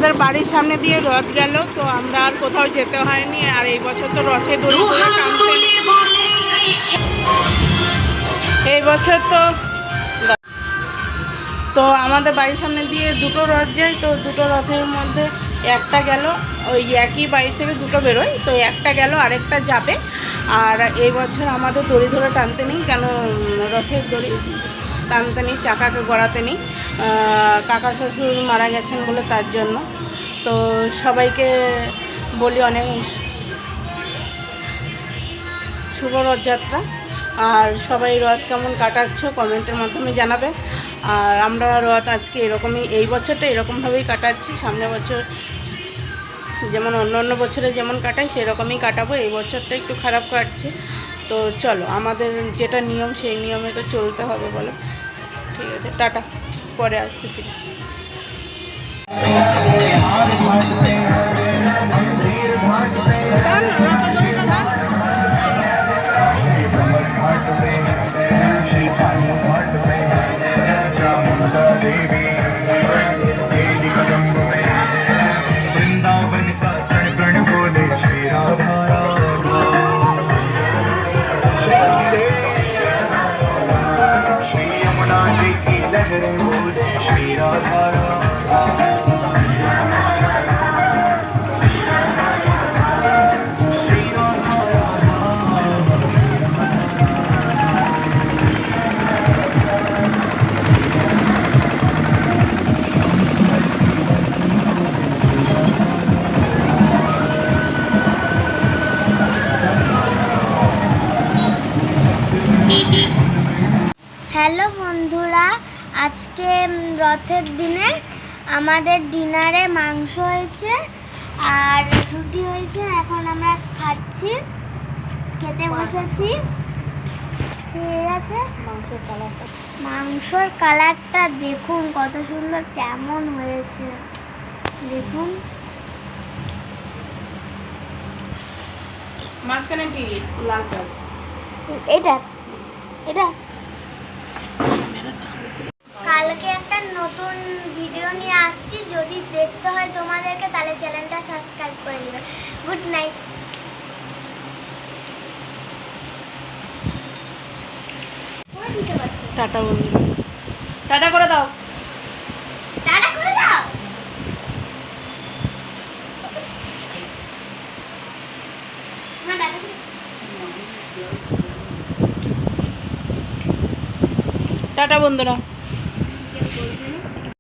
আমাদের বাড়ির সামনে দিয়ে রথ গেল, তো আমরা আর কোথাও যেতে হয়নি। আর এই বছর তো রথে দড়ি ধরে টানতে, এই বছর তো আমাদের বাড়ির সামনে দিয়ে দুটো রথ যায়। তো দুটো রথের মধ্যে একটা গেল, ওই একই বাড়ি থেকে দুটো বেরোয়, তো একটা গেল আরেকটা যাবে। আর এই বছর আমাদের দড়ি ধরে টানতে নেই, কেন রথের দড়ি টানতে নেই, চাকাকে গড়াতে নেই, কাকা শ্বশুর মারা গেছেন বলে, তার জন্য। তো সবাইকে বলি অনেক শুভ রথযাত্রা। আর সবাই রথ কেমন কাটাচ্ছ কমেন্টের মাধ্যমে জানাবে। আর আমরা রথ আজকে এরকমই, এই বছরটা এরকমভাবেই কাটাচ্ছি। সামনের বছর যেমন অন্য বছরে যেমন কাটাই সেরকমই কাটাবো। এই বছরটা একটু খারাপ কাটছে, তো চলো আমাদের যেটা নিয়ম সেই নিয়মে তো চলতে হবে, বলো। ঠিক আছে, টাটা, পরে আসছি ফিরে। হ্যালো বন্ধুরা, আজকে রথের দিনে আমাদের ডিনারে মাংস হয়েছে আর রুটি হয়েছে। এখন আমরা খাচ্ছি, খেতে বসেছি। ঠিক আছে, মাংসর কালারটা দেখুন কত সুন্দর, কেমন হয়েছে দেখুন। মাঝখানে কি লাল কালার, এটা কালকে একটা নতুন ভিডিও নিয়ে আসছি, যদি দেখতে হয় তোমাদেরকে তাহলে চ্যানেলটা সাবস্ক্রাইব করে নেবে। Good night. টাটা বন্ধু, টাটা করে দাও, টাটা করে দাও। টাটা বন্ধুরা।